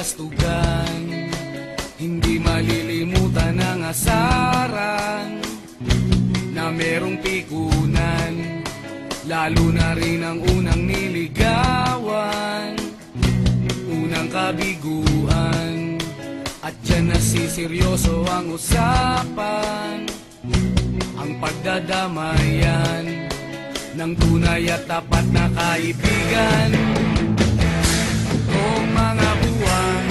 kastugan, hindi malilimutan ang asaran na merong pikunan, lalo na rin ang unang niligawan, unang kabiguan. At dyan nasiseryoso ang usapan, ang pagdadamayan ng tunay at tapat na kaibigan. Kung mga buwan,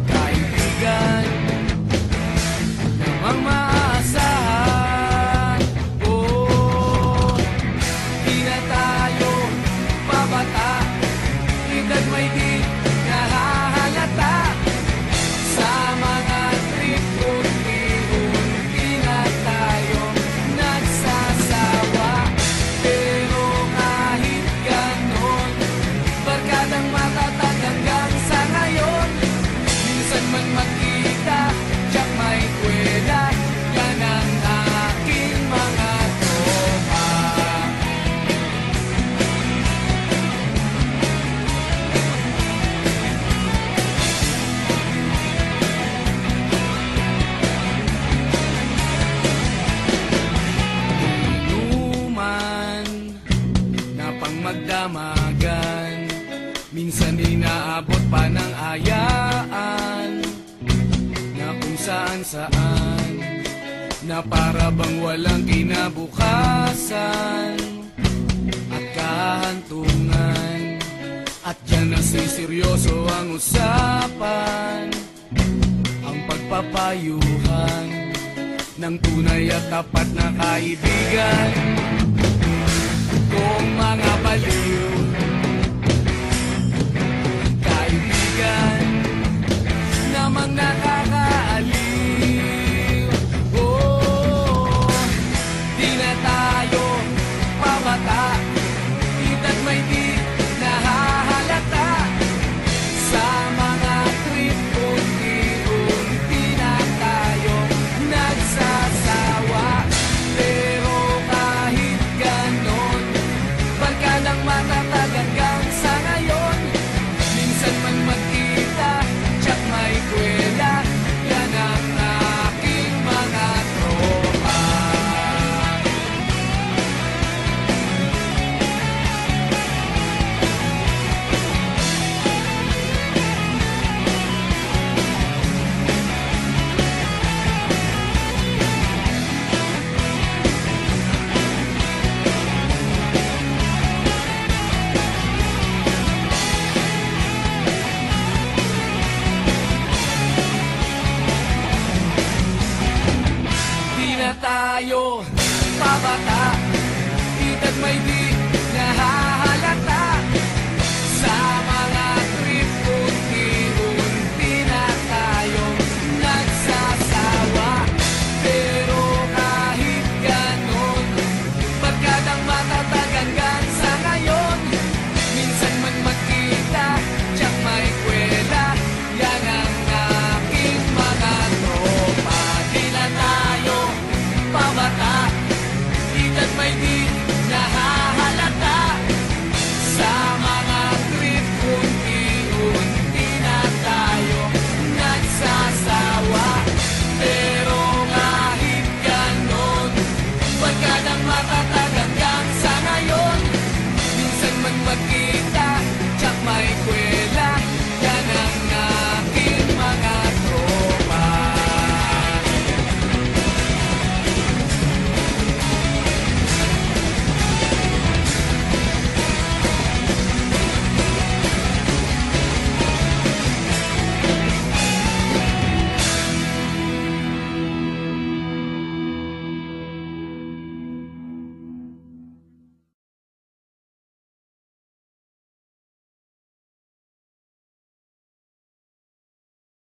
kaibigan namang maaasahan. Oh, di na tayo pabata, edad may di nahahalata. Sa mga trip unti-unti na tayo nagsasawa. Pero kahit ganon, barkadang matatag hanggang sa ngayon. Minsan man magkita, tiyak may kwela, yan ang aking mga tropa. Inuman na pang magdamagan, minsan inaabot pa ng ayaan, na kung saan-saan, na para bang walang kinabukasan at kahantungan. At dyan nasiseryoso ang usapan, ang pagpapayuhan ng tunay at tapat na kaibigan. Kung mga baliw, kaibigan namang nakakaaliw. Oh, di na tayo pabata, edad may di nahahalata. Sa mga trip unti-unti na tayo nagsasawa. Pero kahit ganon, barkadang matatag hanggang sa ngayon. Minsan man magkita, tiyak may kwela, yan ang aking mga tropa. Di na tayo pabata, edad may di